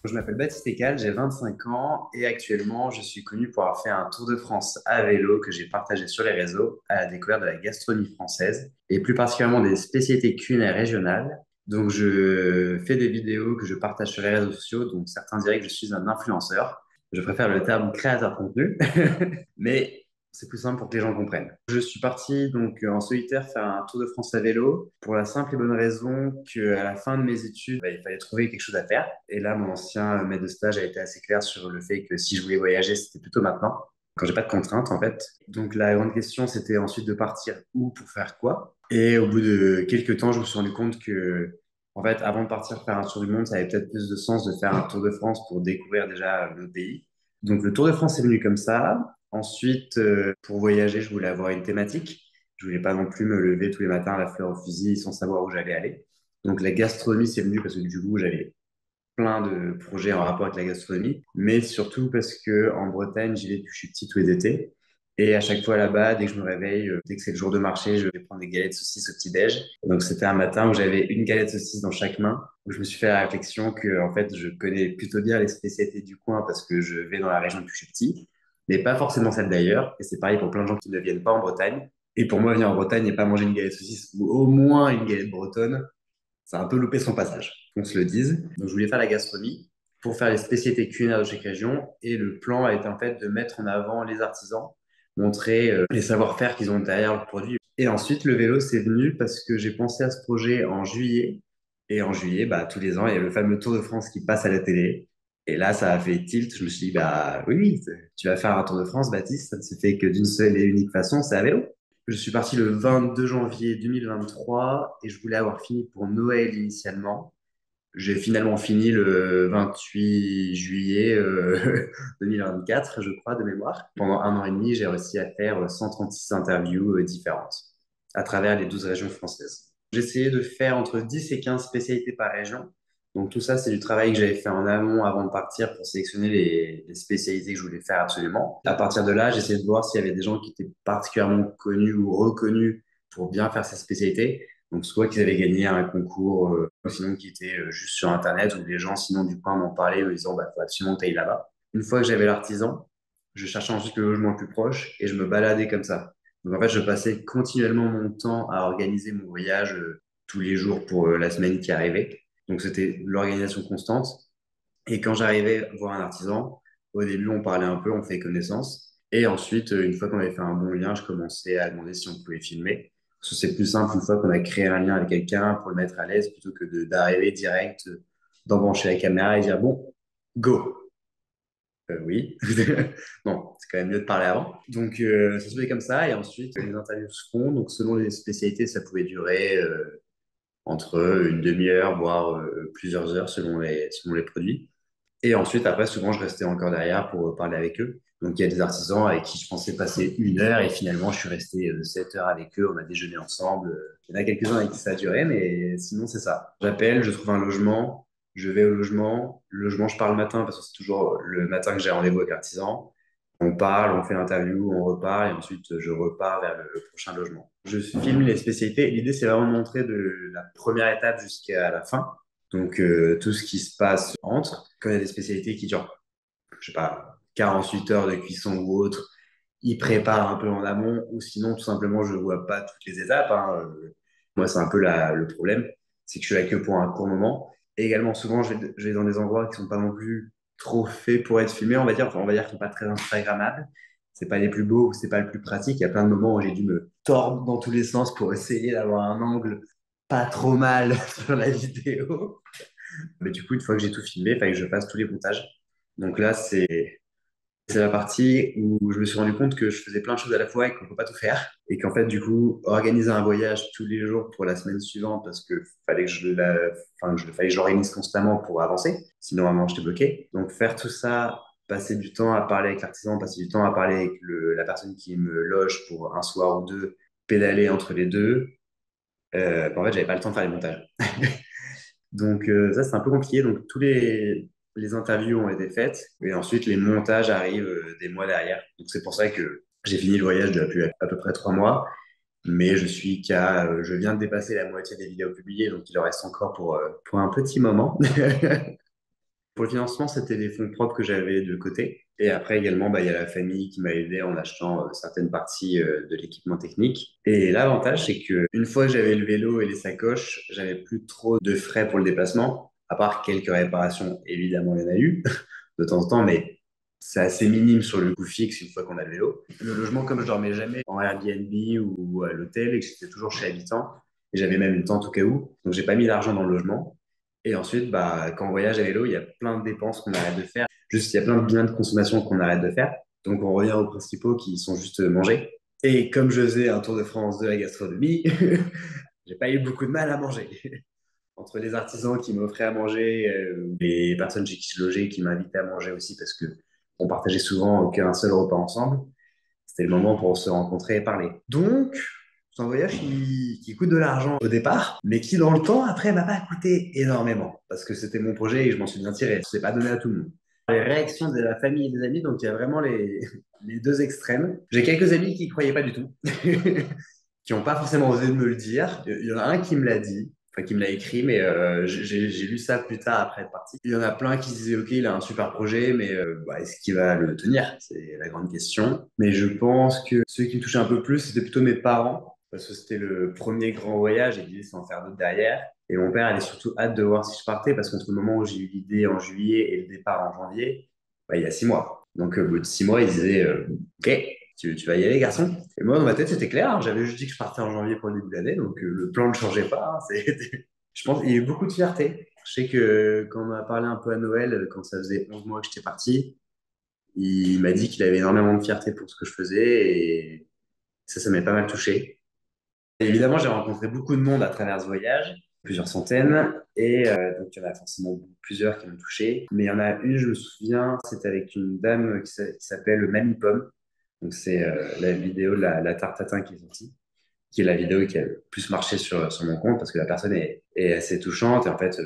Je m'appelle Baptiste Ekal, j'ai 25 ans et actuellement je suis connu pour avoir fait un tour de France à vélo que j'ai partagé sur les réseaux à la découverte de la gastronomie française et plus particulièrement des spécialités culinaires régionales. Donc je fais des vidéos que je partage sur les réseaux sociaux, donc certains diraient que je suis un influenceur. Je préfère le terme créateur de contenu, mais c'est plus simple pour que les gens comprennent. Je suis parti donc en solitaire faire un tour de France à vélo pour la simple et bonne raison qu'à la fin de mes études, il fallait trouver quelque chose à faire. Et là, mon ancien maître de stage a été assez clair sur le fait que si je voulais voyager, c'était plutôt maintenant, quand j'ai pas de contraintes en fait. Donc la grande question, c'était ensuite de partir où pour faire quoi. Et au bout de quelques temps, je me suis rendu compte que en fait, avant de partir faire un tour du monde, ça avait peut-être plus de sens de faire un tour de France pour découvrir déjà le pays. Donc le Tour de France est venu comme ça. Ensuite, pour voyager, je voulais avoir une thématique. Je voulais pas non plus me lever tous les matins à la fleur au fusil sans savoir où j'allais aller. Donc la gastronomie, c'est venu parce que du coup, j'avais plein de projets en rapport avec la gastronomie, mais surtout parce que en Bretagne, j'y vais depuis que je suis petit tous les étés. Et à chaque fois là-bas, dès que je me réveille, dès que c'est le jour de marché, je vais prendre des galettes saucisses au petit-déj. Donc c'était un matin où j'avais une galette saucisse dans chaque main, où je me suis fait la réflexion que en fait, je connais plutôt bien les spécialités du coin parce que je vais dans la région depuis que je suis petit, mais pas forcément celle d'ailleurs. Et c'est pareil pour plein de gens qui ne viennent pas en Bretagne. Et pour moi, venir en Bretagne et pas manger une galette saucisse ou au moins une galette bretonne, ça a un peu loupé son passage, qu'on se le dise. Donc, je voulais faire la gastronomie pour faire les spécialités culinaires de chaque région. Et le plan a été en fait de mettre en avant les artisans, montrer les savoir-faire qu'ils ont derrière le produit. Et ensuite, le vélo, c'est venu parce que j'ai pensé à ce projet en juillet. Et en juillet, bah, tous les ans, il y a le fameux Tour de France qui passe à la télé. Et là, ça a fait tilt. Je me suis dit, bah oui, oui, tu vas faire un Tour de France, Baptiste. Ça ne se fait que d'une seule et unique façon, c'est à vélo. Je suis parti le 22 janvier 2023 et je voulais avoir fini pour Noël initialement. J'ai finalement fini le 28 juillet 2024, je crois, de mémoire. Pendant un an et demi, j'ai réussi à faire 136 interviews différentes à travers les 12 régions françaises. J'ai essayé de faire entre 10 et 15 spécialités par région. Donc tout ça, c'est du travail que j'avais fait en amont avant de partir pour sélectionner les spécialités que je voulais faire absolument. À partir de là, j'ai essayé de voir s'il y avait des gens qui étaient particulièrement connus ou reconnus pour bien faire ces spécialités. Donc, soit qu'ils avaient gagné un concours, sinon qui était juste sur Internet, où les gens, sinon, du coin m'en parlaient, en disant, bah, faut absolument que tu ailles là-bas. Une fois que j'avais l'artisan, je cherchais ensuite le logement le plus proche et je me baladais comme ça. Donc, en fait, je passais continuellement mon temps à organiser mon voyage tous les jours pour la semaine qui arrivait. Donc, c'était l'organisation constante. Et quand j'arrivais voir un artisan, au début, on parlait un peu, on fait connaissance. Et ensuite, une fois qu'on avait fait un bon lien, je commençais à demander si on pouvait filmer. Parce que c'est plus simple une fois qu'on a créé un lien avec quelqu'un pour le mettre à l'aise plutôt que d'arriver direct, d'embrancher la caméra et dire bon, go. Oui. Non, c'est quand même mieux de parler avant. Donc, ça se fait comme ça. Et ensuite, les interviews se font. Donc, selon les spécialités, ça pouvait durer entre une demi-heure, voire plusieurs heures selon les produits. Et ensuite, après, souvent, je restais encore derrière pour parler avec eux. Donc, il y a des artisans avec qui je pensais passer une heure et finalement, je suis resté 7 heures avec eux. On a déjeuné ensemble. Il y en a quelques-uns avec qui ça a duré, mais sinon, c'est ça. J'appelle, je trouve un logement, je vais au logement. Le logement, je pars le matin parce que c'est toujours le matin que j'ai rendez-vous avec l'artisan. On parle, on fait l'interview, on repart et ensuite, je repars vers le prochain logement. Je filme les spécialités. L'idée, c'est vraiment de montrer de la première étape jusqu'à la fin. Donc, tout ce qui se passe entre, quand il y a des spécialités qui durent, je sais pas, 48 heures de cuisson ou autre, ils préparent un peu en amont, ou sinon, tout simplement, je ne vois pas toutes les étapes, hein. Moi, c'est un peu le problème, c'est que je suis là que pour un court moment. Et également, souvent, je vais dans des endroits qui sont pas non plus trop faits pour être filmés, on va dire, enfin, on va dire qu'ils sont pas très Instagrammables. C'est pas les plus beaux, c'est pas le plus pratique. Il y a plein de moments où j'ai dû me tordre dans tous les sens pour essayer d'avoir un angle pas trop mal sur la vidéo. Mais du coup, une fois que j'ai tout filmé, il fallait que je fasse tous les montages. Donc là, c'est la partie où je me suis rendu compte que je faisais plein de choses à la fois et qu'on ne peut pas tout faire. Et qu'en fait, du coup, organiser un voyage tous les jours pour la semaine suivante, parce que fallait que fallait que j'organise constamment pour avancer. Sinon, vraiment, j'étais bloqué. Donc, faire tout ça, passer du temps à parler avec l'artisan, passer du temps à parler avec la personne qui me loge pour un soir ou deux, pédaler entre les deux. En fait, j'avais pas le temps de faire les montages. Donc ça, c'est un peu compliqué. Donc les interviews ont été faites et ensuite les montages arrivent des mois derrière. Donc c'est pour ça que j'ai fini le voyage depuis à peu près 3 mois, mais je viens de dépasser la moitié des vidéos publiées, donc il en reste encore pour un petit moment. Pour le financement, c'était des fonds propres que j'avais de côté. Et après également, il y a la famille qui m'a aidé en achetant certaines parties de l'équipement technique. Et l'avantage, c'est que une fois que j'avais le vélo et les sacoches, j'avais plus trop de frais pour le déplacement, à part quelques réparations. Évidemment, il y en a eu de temps en temps, mais c'est assez minime sur le coût fixe une fois qu'on a le vélo. Le logement, comme je dormais jamais en Airbnb ou à l'hôtel et que j'étais toujours chez habitant, et j'avais même une tente au cas où, donc j'ai pas mis l'argent dans le logement. Et ensuite, quand on voyage à vélo, il y a plein de dépenses qu'on arrête de faire. Juste, il y a plein de biens de consommation qu'on arrête de faire. Donc, on revient aux principaux qui sont juste manger. Et comme je faisais un tour de France de la gastronomie, j'ai pas eu beaucoup de mal à manger. Entre les artisans qui m'offraient à manger, les personnes chez qui je logeais qui m'invitaient à manger aussi parce que on partageait souvent qu'un seul repas ensemble. C'était le moment pour se rencontrer et parler. Donc, c'est un voyage qui coûte de l'argent au départ, mais qui dans le temps, après, m'a pas coûté énormément. Parce que c'était mon projet et je m'en suis bien tiré. Je ne pas donné à tout le monde. Les réactions de la famille et des amis, donc il y a vraiment les deux extrêmes. J'ai quelques amis qui ne croyaient pas du tout, qui n'ont pas forcément osé de me le dire. Il y en a un qui me l'a dit, enfin qui me l'a écrit, mais j'ai lu ça plus tard après être parti. Il y en a plein qui se disaient, OK, il a un super projet, mais est-ce qu'il va le tenir? C'est la grande question. Mais je pense que ceux qui me touchaient un peu plus, c'était plutôt mes parents, parce que c'était le premier grand voyage et l'idée, c'est d'en faire d'autres derrière. Et mon père avait surtout hâte de voir si je partais, parce qu'entre le moment où j'ai eu l'idée en juillet et le départ en janvier, il y a 6 mois. Donc, au bout de 6 mois, il disait, OK, tu vas y aller, garçon. Et moi, dans ma tête, c'était clair, hein. J'avais juste dit que je partais en janvier pour le début de l'année, donc le plan ne changeait pas, hein. Je pense qu'il y a eu beaucoup de fierté. Je sais que quand on m'a parlé un peu à Noël, quand ça faisait 11 mois que j'étais parti, il m'a dit qu'il avait énormément de fierté pour ce que je faisais et ça m'a pas mal touché. Et évidemment, j'ai rencontré beaucoup de monde à travers ce voyage, plusieurs centaines, et donc il y en a forcément plusieurs qui m'ont touché. Mais il y en a une, je me souviens, c'était avec une dame qui s'appelle Mamie Pomme. Donc c'est la vidéo de la tarte tatin qui est sortie, qui est la vidéo qui a le plus marché sur mon compte parce que la personne est assez touchante et en fait,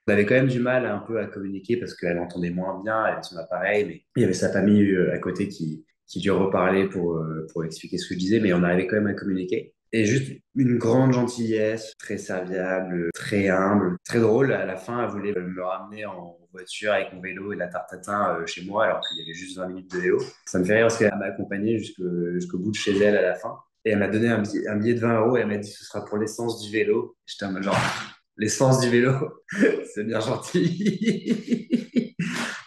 on avait quand même du mal un peu à communiquer parce qu'elle entendait moins bien avec son appareil, mais il y avait sa famille à côté qui lui reparlait pour expliquer ce que je disais, mais on arrivait quand même à communiquer. Et juste une grande gentillesse, très serviable, très humble, très drôle. À la fin, elle voulait me ramener en voiture avec mon vélo et la tarte tatin chez moi, alors qu'il y avait juste 20 minutes de vélo. Ça me fait rire parce qu'elle m'a accompagné jusqu'au bout de chez elle à la fin. Et elle m'a donné un billet de 20 euros et elle m'a dit ce sera pour l'essence du vélo. J'étais en mode genre, l'essence du vélo, c'est bien gentil.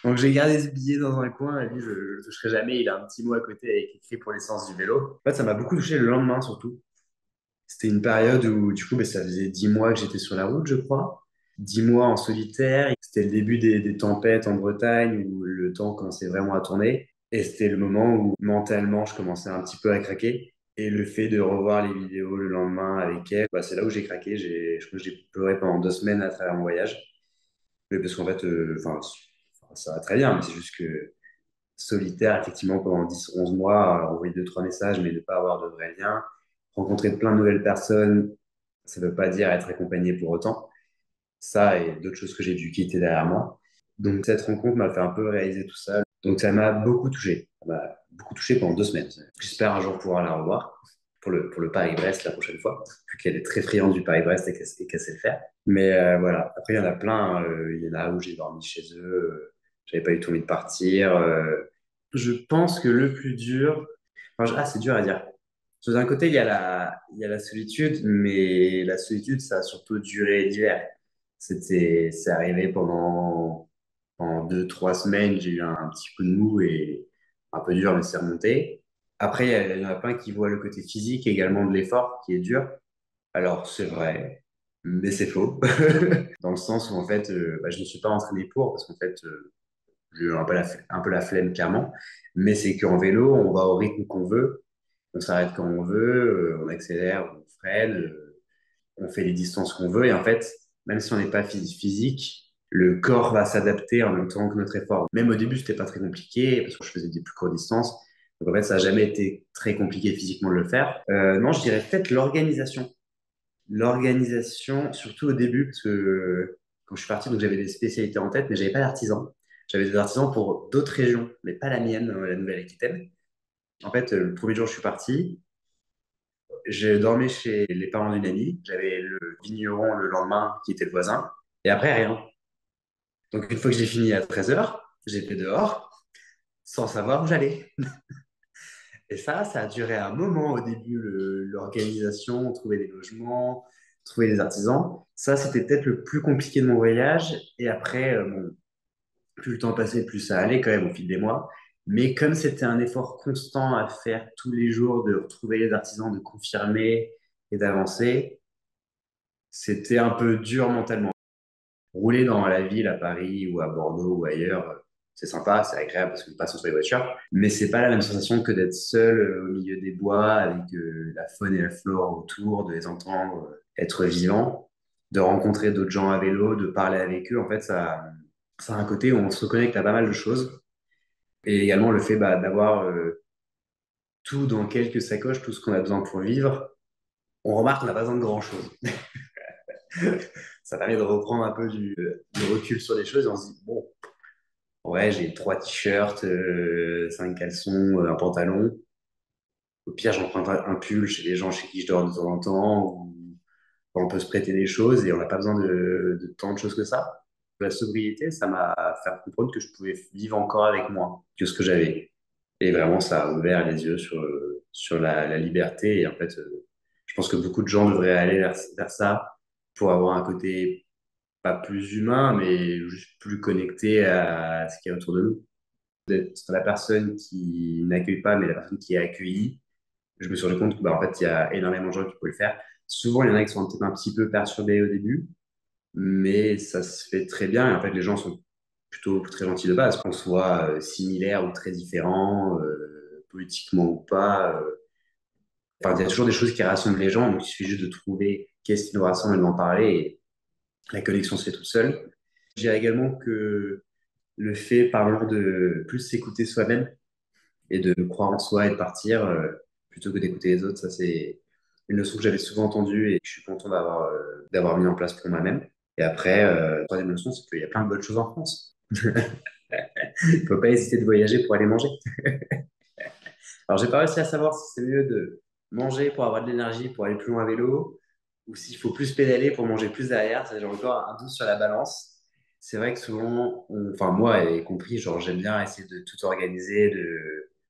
Donc j'ai gardé ce billet dans un coin et dit je ne le toucherai jamais. Il a un petit mot à côté avec écrit pour l'essence du vélo. En fait, ça m'a beaucoup touché le lendemain surtout. C'était une période où du coup, ça faisait 10 mois que j'étais sur la route, je crois. 10 mois en solitaire. C'était le début des tempêtes en Bretagne où le temps commençait vraiment à tourner. Et c'était le moment où mentalement, je commençais un petit peu à craquer. Et le fait de revoir les vidéos le lendemain avec elle, c'est là où j'ai craqué. Je crois que j'ai pleuré pendant 2 semaines à travers mon voyage. Mais parce qu'en fait, ça va très bien, mais c'est juste que solitaire, effectivement, pendant 10 11 mois, envoyer deux, trois messages, mais ne pas avoir de vrais liens, rencontrer plein de nouvelles personnes, ça ne veut pas dire être accompagné pour autant. Ça et d'autres choses que j'ai dû quitter derrière moi. Donc, cette rencontre m'a fait un peu réaliser tout ça. Donc, ça m'a beaucoup touché. Ça m'a beaucoup touché pendant 2 semaines. J'espère un jour pouvoir la revoir pour le Paris-Brest la prochaine fois, vu qu'elle est très friande du Paris-Brest et qu'elle sait le faire. Mais voilà, après, il y en a plein. Il y en a où j'ai dormi chez eux. J'avais pas eu tout envie de partir. Je pense que le plus dur, c'est dur à dire. D'un côté, il y a la solitude, mais la solitude, ça a surtout duré l'hiver. C'est arrivé pendant 2, 3 semaines, j'ai eu un petit coup de mou et un peu dur, mais c'est remonté. Après, il y en a plein qui voient le côté physique également de l'effort, qui est dur. Alors, c'est vrai, mais c'est faux. Dans le sens où, en fait, je ne suis pas entraîné pour, parce qu'en fait, j'ai eu un peu la flemme, clairement. Mais c'est qu'en vélo, on va au rythme qu'on veut, on s'arrête quand on veut, on accélère, on freine, on fait les distances qu'on veut. Et en fait, même si on n'est pas physique, le corps va s'adapter en même temps que notre effort. Même au début, c'était pas très compliqué parce que je faisais des plus courtes distances. Donc en fait, ça n'a jamais été très compliqué physiquement de le faire. Non, je dirais peut-être l'organisation. L'organisation, surtout au début, parce que quand je suis parti, donc j'avais des spécialités en tête, mais j'avais pas d'artisans. J'avais des artisans pour d'autres régions, mais pas la mienne, la Nouvelle-Aquitaine. En fait, le premier jour, je suis parti. Je dormais chez les parents d'une amie. J'avais le vigneron le lendemain qui était le voisin. Et après, rien. Donc, une fois que j'ai fini à 13 h, j'étais dehors sans savoir où j'allais. Et ça a duré un moment au début, l'organisation, trouver des logements, trouver des artisans. Ça, c'était peut-être le plus compliqué de mon voyage. Et après, bon, plus le temps passait, plus ça allait quand même au fil des mois. Mais comme c'était un effort constant à faire tous les jours, de retrouver les artisans, de confirmer et d'avancer, c'était un peu dur mentalement. Rouler dans la ville à Paris ou à Bordeaux ou ailleurs, c'est sympa, c'est agréable parce qu'on passe entre les voitures, mais c'est pas la même sensation que d'être seul au milieu des bois avec la faune et la flore autour, de les entendre être vivants, de rencontrer d'autres gens à vélo, de parler avec eux. En fait, ça a un côté où on se reconnecte à pas mal de choses. Et également le fait d'avoir tout dans quelques sacoches, tout ce qu'on a besoin pour vivre. On remarque qu'on n'a pas besoin de grand-chose. Ça permet de reprendre un peu du recul sur les choses et on se dit, bon, ouais, j'ai trois t-shirts, cinq caleçons, un pantalon. Au pire, j'emprunte un pull chez les gens chez qui je dors de temps en temps, ou on peut se prêter des choses et on n'a pas besoin de tant de choses que ça. La sobriété, ça m'a fait comprendre que je pouvais vivre encore avec moins que ce que j'avais. Et vraiment, ça a ouvert les yeux sur la liberté. Et en fait, je pense que beaucoup de gens devraient aller vers ça pour avoir un côté pas plus humain, mais juste plus connecté à ce qu'il y a autour de nous. D'être la personne qui n'accueille pas, mais la personne qui est accueillie. Je me suis rendu compte que, bah, en fait, il y a énormément de gens qui peuvent le faire. Souvent, il y en a qui sont peut-être un petit peu perturbés au début, mais ça se fait très bien. Et en fait, les gens sont plutôt très gentils de base, qu'on soit similaires ou très différents, politiquement ou pas. Enfin, il y a toujours des choses qui rassemblent les gens, donc il suffit juste de trouver qu'est-ce qui nous rassemble et d'en parler, et la connexion se fait toute seule. Je dirais également que le fait, parlant de plus s'écouter soi-même et de croire en soi et de partir, plutôt que d'écouter les autres, ça c'est une leçon que j'avais souvent entendue et que je suis content d'avoir mis en place pour moi-même. Et après, troisième leçon, c'est qu'il y a plein de bonnes choses en France. Il ne faut pas hésiter de voyager pour aller manger. Alors, j'ai pas réussi à savoir si c'est mieux de manger pour avoir de l'énergie pour aller plus loin à vélo ou s'il faut plus pédaler pour manger plus derrière. Ça, j'ai encore un doute sur la balance. C'est vrai que souvent, enfin, moi y compris, genre, j'aime bien essayer de tout organiser,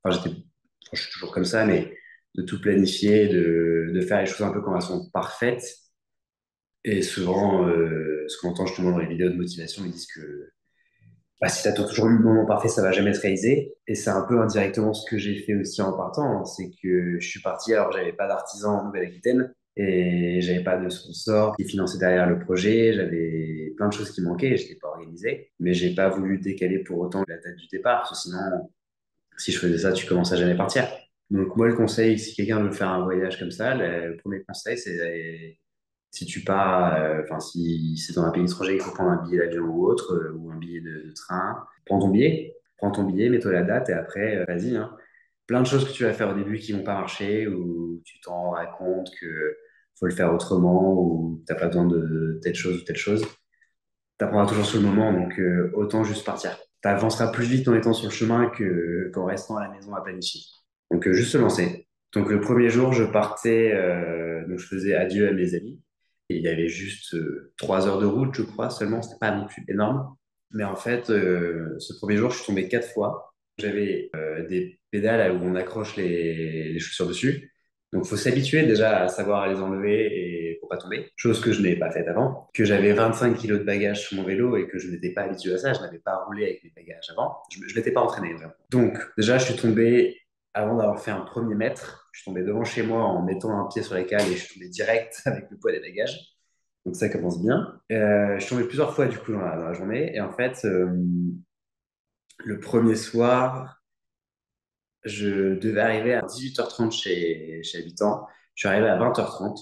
enfin, je suis toujours comme ça, mais de tout planifier, de faire les choses un peu quand elles sont parfaites. Et souvent, ce qu'on entend justement dans les vidéos de motivation, ils disent que bah, si tu attends toujours le moment parfait, ça va jamais se réaliser. Et c'est un peu indirectement ce que j'ai fait aussi en partant, hein. C'est que je suis parti alors que j'avais pas d'artisan en Nouvelle-Aquitaine et j'avais pas de sponsor qui finançait derrière le projet. J'avais plein de choses qui manquaient et je n'étais pas organisé. Mais j'ai pas voulu décaler pour autant la date du départ, parce que sinon, si je faisais ça, tu commences à jamais partir. Donc moi, le conseil, si quelqu'un veut faire un voyage comme ça, le premier conseil, c'est si tu pars, enfin si c'est dans un pays étranger, il faut prendre un billet d'avion ou autre, ou un billet de train. Prends ton billet, mets-toi la date et après, vas-y, hein. Plein de choses que tu vas faire au début qui vont pas marcher, ou tu t'en rends compte que faut le faire autrement, ou t'as pas besoin de telle chose ou telle chose. T'apprendras toujours sur le moment, donc autant juste partir. T'avanceras plus vite en étant sur le chemin qu'en restant à la maison à planifier. Donc juste se lancer. Donc le premier jour, je partais, donc je faisais adieu à mes amis. Et il y avait juste 3 heures de route, je crois, seulement. C'était pas non plus énorme. Mais en fait, ce premier jour, je suis tombé 4 fois. J'avais des pédales où on accroche les chaussures dessus. Donc, il faut s'habituer déjà à savoir les enlever et pour pas tomber. Chose que je n'avais pas faite avant. Que j'avais 25 kilos de bagages sur mon vélo et que je n'étais pas habitué à ça. Je n'avais pas roulé avec mes bagages avant. Je ne m'étais pas entraîné vraiment. Donc, déjà, je suis tombé, avant d'avoir fait un premier mètre, je suis tombé devant chez moi en mettant un pied sur les cales et je suis tombé direct avec le poids des bagages. Donc, ça commence bien. Je suis tombé plusieurs fois du coup dans la journée. Et en fait, le premier soir, je devais arriver à 18h30 chez Habitant. Je suis arrivé à 20h30.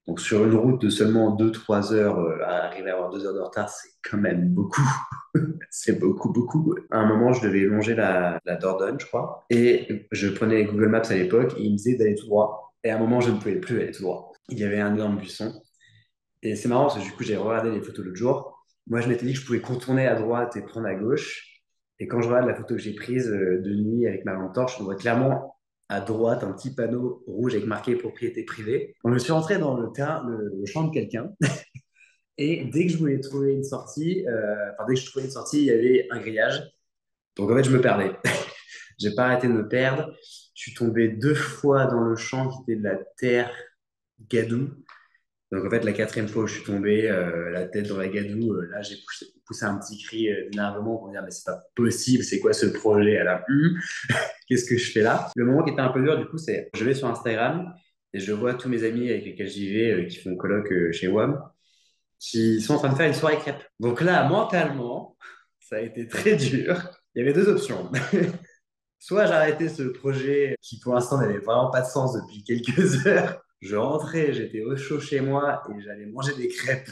Donc, sur une route de seulement 2-3 heures, à arriver à avoir 2 heures de retard, c'est quand même beaucoup. C'est beaucoup, beaucoup. À un moment, je devais longer la Dordogne, je crois. Et je prenais Google Maps à l'époque et il me disait d'aller tout droit. Et à un moment, je ne pouvais plus aller tout droit. Il y avait un énorme buisson. Et c'est marrant parce que du coup, j'ai regardé les photos l'autre jour. Moi, je m'étais dit que je pouvais contourner à droite et prendre à gauche. Et quand je regarde la photo que j'ai prise de nuit avec ma lampe torche, on voit clairement à droite un petit panneau rouge avec marqué propriété privée. Donc, je suis rentré dans le terrain, le champ de quelqu'un. Et dès que je voulais trouver une sortie, dès que je trouvais une sortie, il y avait un grillage. Donc en fait, je me perdais. J'ai pas arrêté de me perdre. Je suis tombé 2 fois dans le champ qui était de la terre gadoue. Donc en fait, la quatrième fois où je suis tombé, la tête dans la gadoue, là j'ai poussé un petit cri d'énervement pour dire mais c'est pas possible, c'est quoi ce projet à la qu'est-ce que je fais là? Le moment qui était un peu dur du coup, c'est je vais sur Instagram et je vois tous mes amis avec lesquels j'y vais qui font coloc chez WAM qui sont en train de faire une soirée crêpes. Donc là, mentalement, ça a été très dur. Il y avait deux options. Soit j'arrêtais ce projet qui pour l'instant n'avait vraiment pas de sens depuis quelques heures. Je rentrais, j'étais au chaud chez moi et j'allais manger des crêpes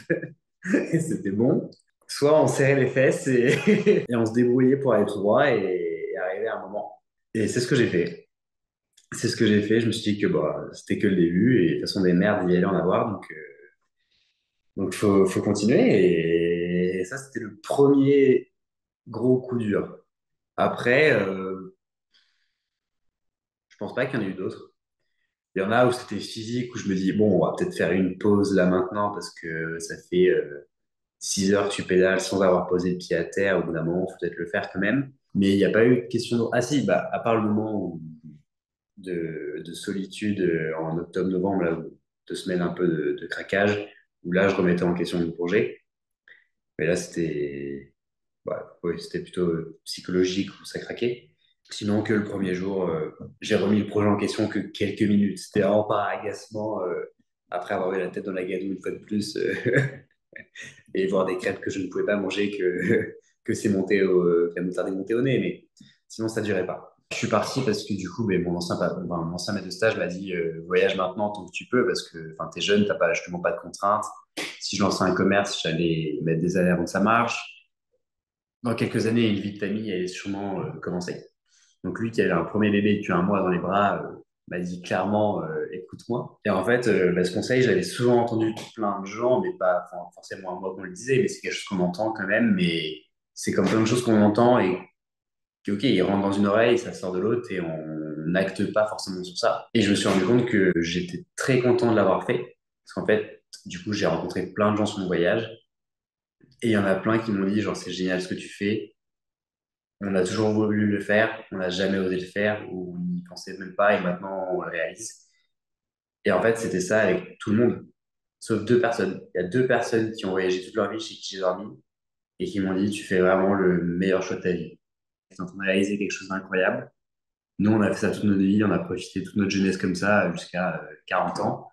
et c'était bon. Soit on serrait les fesses et on se débrouillait pour aller tout droit et arriver à un moment. Et c'est ce que j'ai fait. C'est ce que j'ai fait. Je me suis dit que bah, c'était que le début et de toute façon des merdes, il y allait en avoir. Donc faut continuer. Et ça, c'était le premier gros coup dur. Après, je pense pas qu'il y en ait eu d'autres. Il y en a où c'était physique, où je me dis, bon, on va peut-être faire une pause là maintenant parce que ça fait 6 heures que tu pédales sans avoir posé le pied à terre. Au bout d'un moment, il faut peut-être le faire quand même. Mais il n'y a pas eu de question de... Ah si, bah, à part le moment de solitude en octobre-novembre, là, 2 semaines un peu de craquage, où là, je remettais en question mon projet. Mais là, c'était ouais, c'était plutôt psychologique où ça craquait. Sinon, que le premier jour, j'ai remis le projet en question que quelques minutes. C'était vraiment pas agacement après avoir eu la tête dans la gadoue une fois de plus et voir des crêpes que je ne pouvais pas manger que c'est monté que la moutarde est montée au nez. Mais sinon, ça durait pas. Je suis parti parce que du coup, ben, mon ancien maître de stage m'a dit voyage maintenant tant que tu peux parce que tu es jeune, tu pas, justement pas de contraintes. Si je lançais un commerce, j'allais mettre des années avant que ça marche. Dans quelques années, une vie de famille allait sûrement commencer. Donc lui qui avait un premier bébé depuis un mois dans les bras m'a dit clairement écoute-moi. Et en fait, ce conseil, j'avais souvent entendu de plein de gens, mais pas forcément à moi qu'on le disait, mais c'est quelque chose qu'on entend quand même. Mais c'est comme plein de choses qu'on entend et ok, il rentre dans une oreille, ça sort de l'autre et on n'acte pas forcément sur ça. Et je me suis rendu compte que j'étais très content de l'avoir fait parce qu'en fait, du coup, j'ai rencontré plein de gens sur mon voyage et il y en a plein qui m'ont dit genre c'est génial ce que tu fais. On a toujours voulu le faire, on n'a jamais osé le faire, ou on n'y pensait même pas, et maintenant on le réalise. Et en fait, c'était ça avec tout le monde, sauf 2 personnes. Il y a 2 personnes qui ont voyagé toute leur vie chez qui j'ai dormi, et qui m'ont dit, tu fais vraiment le meilleur choix de ta vie. Tu es en train de réaliser quelque chose d'incroyable. Nous, on a fait ça toute notre vie, on a profité toute notre jeunesse comme ça, jusqu'à 40 ans.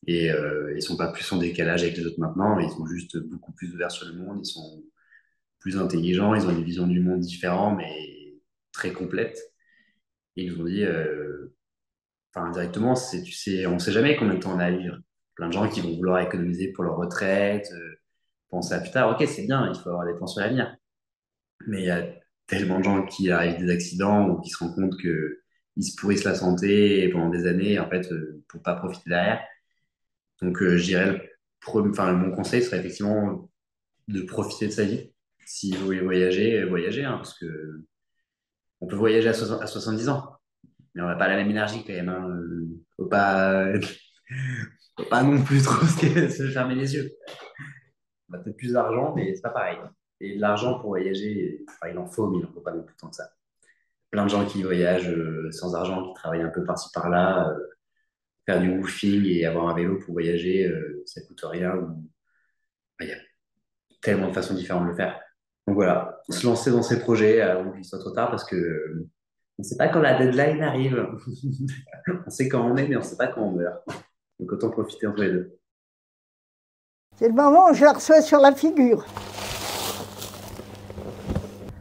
Et ils sont pas plus en décalage avec les autres maintenant, ils sont juste beaucoup plus ouverts sur le monde, ils sont plus intelligents, ils ont une vision du monde différente, mais très complète. Et ils nous ont dit, directement, tu sais, on ne sait jamais combien de temps on a à vivre. Plein de gens qui vont vouloir économiser pour leur retraite, penser à plus tard. Ok, c'est bien, il faut avoir des plans sur l'avenir. Mais il y a tellement de gens qui arrivent des accidents ou qui se rendent compte que ils se pourrissent la santé pendant des années, en fait, pour pas profiter derrière. Donc, je dirais, mon conseil serait effectivement de profiter de sa vie. Si vous voulez voyager, voyagez, hein, parce que on peut voyager à 70 ans. Mais on n'a pas la même énergie quand même. Hein. Faut pas, faut pas non plus trop se fermer les yeux. On a peut-être plus d'argent, mais c'est pas pareil. Et de l'argent pour voyager, il en faut, mais il en faut pas non plus tant que ça. Plein de gens qui voyagent sans argent, qui travaillent un peu par-ci par-là, faire du woofing et avoir un vélo pour voyager, ça coûte rien. Il y a tellement de façons différentes de le faire. Donc voilà, se lancer dans ces projets avant qu'il soit trop tard parce que on ne sait pas quand la deadline arrive. On sait quand on est, mais on ne sait pas quand on meurt. Donc autant profiter entre les deux. C'est le moment où je la reçois sur la figure.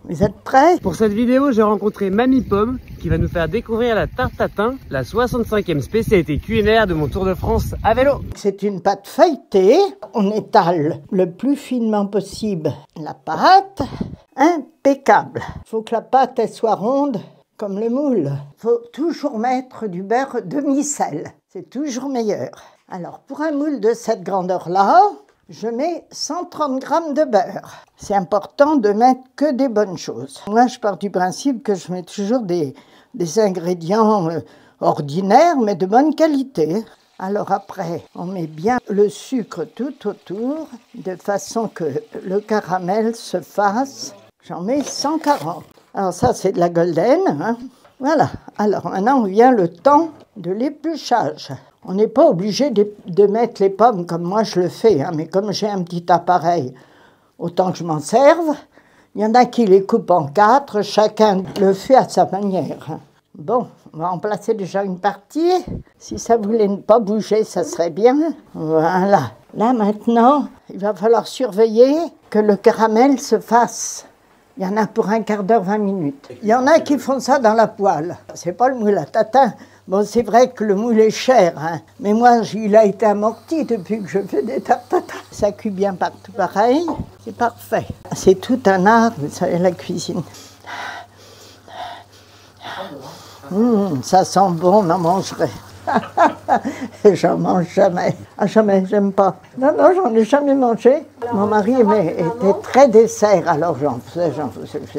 Vous êtes prêts? Pour cette vidéo, j'ai rencontré Mamie Pomme qui va nous faire découvrir la tarte tatin, la 65e spécialité culinaire de mon Tour de France à vélo. C'est une pâte feuilletée. On étale le plus finement possible la pâte. Impeccable. Il faut que la pâte elle soit ronde comme le moule. Il faut toujours mettre du beurre demi-sel. C'est toujours meilleur. Alors, pour un moule de cette grandeur-là, je mets 130 grammes de beurre. C'est important de mettre que des bonnes choses. Moi, je pars du principe que je mets toujours des ingrédients ordinaires, mais de bonne qualité. Alors après, on met bien le sucre tout autour, de façon que le caramel se fasse. J'en mets 140. Alors ça, c'est de la golden, hein. Voilà. Alors maintenant, vient le temps de l'épluchage. On n'est pas obligé de mettre les pommes comme moi je le fais, hein, mais comme j'ai un petit appareil, autant que je m'en serve. Il y en a qui les coupent en 4, chacun le fait à sa manière. Bon, on va en placer déjà une partie. Si ça voulait ne pas bouger, ça serait bien. Voilà. Là maintenant, il va falloir surveiller que le caramel se fasse. Il y en a pour un quart d'heure, 20 minutes. Il y en a qui font ça dans la poêle. C'est pas le moule à tatin. Bon, c'est vrai que le moule est cher, hein. Mais moi, il a été amorti depuis que je fais des tartes tatin. Ça cuit bien partout pareil. C'est parfait. C'est tout un art, vous savez, la cuisine. Ça sent bon, on en mangerait. J'en mange jamais. Ah, jamais, j'aime pas. Non, j'en ai jamais mangé. Mon mari était très dessert, alors j'en faisais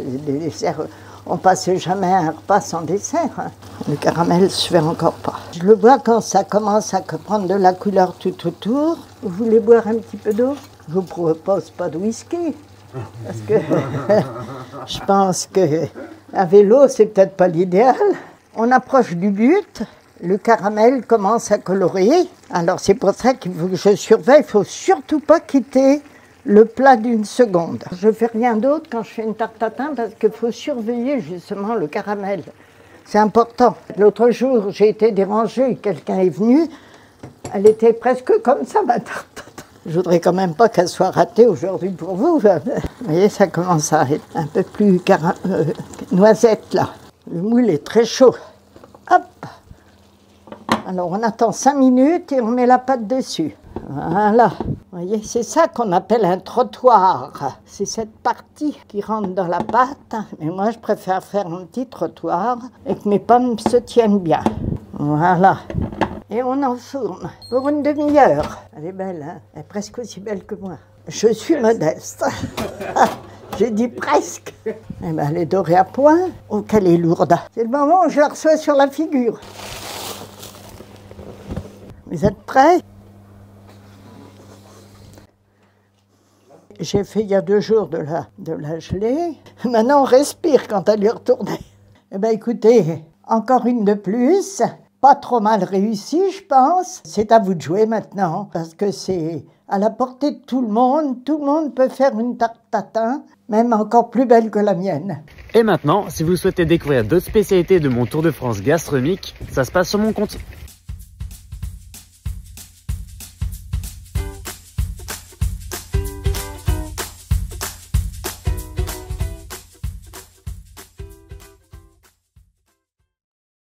des desserts. On passait jamais un repas sans dessert. Hein. Le caramel se fait encore pas. Je le bois quand ça commence à prendre de la couleur tout autour. Vous voulez boire un petit peu d'eau? Je vous propose pas de whisky. Parce que je pense que à vélo, c'est peut-être pas l'idéal. On approche du but. Le caramel commence à colorer. Alors c'est pour ça qu'il faut que je surveille. Il ne faut surtout pas quitter le plat d'une seconde. Je ne fais rien d'autre quand je fais une tarte tatin parce qu'il faut surveiller justement le caramel. C'est important. L'autre jour, j'ai été dérangée. Quelqu'un est venu. Elle était presque comme ça, ma tarte tatin. Je voudrais quand même pas qu'elle soit ratée aujourd'hui pour vous. Vous voyez, ça commence à être un peu plus noisette là. Le moule est très chaud. Hop! Alors on attend 5 minutes et on met la pâte dessus. Voilà. Vous voyez, c'est ça qu'on appelle un trottoir. C'est cette partie qui rentre dans la pâte. Mais moi, je préfère faire un petit trottoir et que mes pommes se tiennent bien. Voilà. Et on enfourne pour une demi-heure. Elle est belle, hein? Elle est presque aussi belle que moi. Je suis modeste. J'ai dit presque. Eh ben, elle est dorée à point. Oh, qu'elle est lourde. C'est le moment où je la reçois sur la figure. Vous êtes prêts? J'ai fait il y a 2 jours de la gelée. Maintenant, on respire quand elle est retournée. Eh bien, écoutez, encore une de plus. Pas trop mal réussi, je pense. C'est à vous de jouer maintenant, parce que c'est à la portée de tout le monde. Tout le monde peut faire une tarte tatin, même encore plus belle que la mienne. Et maintenant, si vous souhaitez découvrir d'autres spécialités de mon Tour de France gastronomique, ça se passe sur mon compte.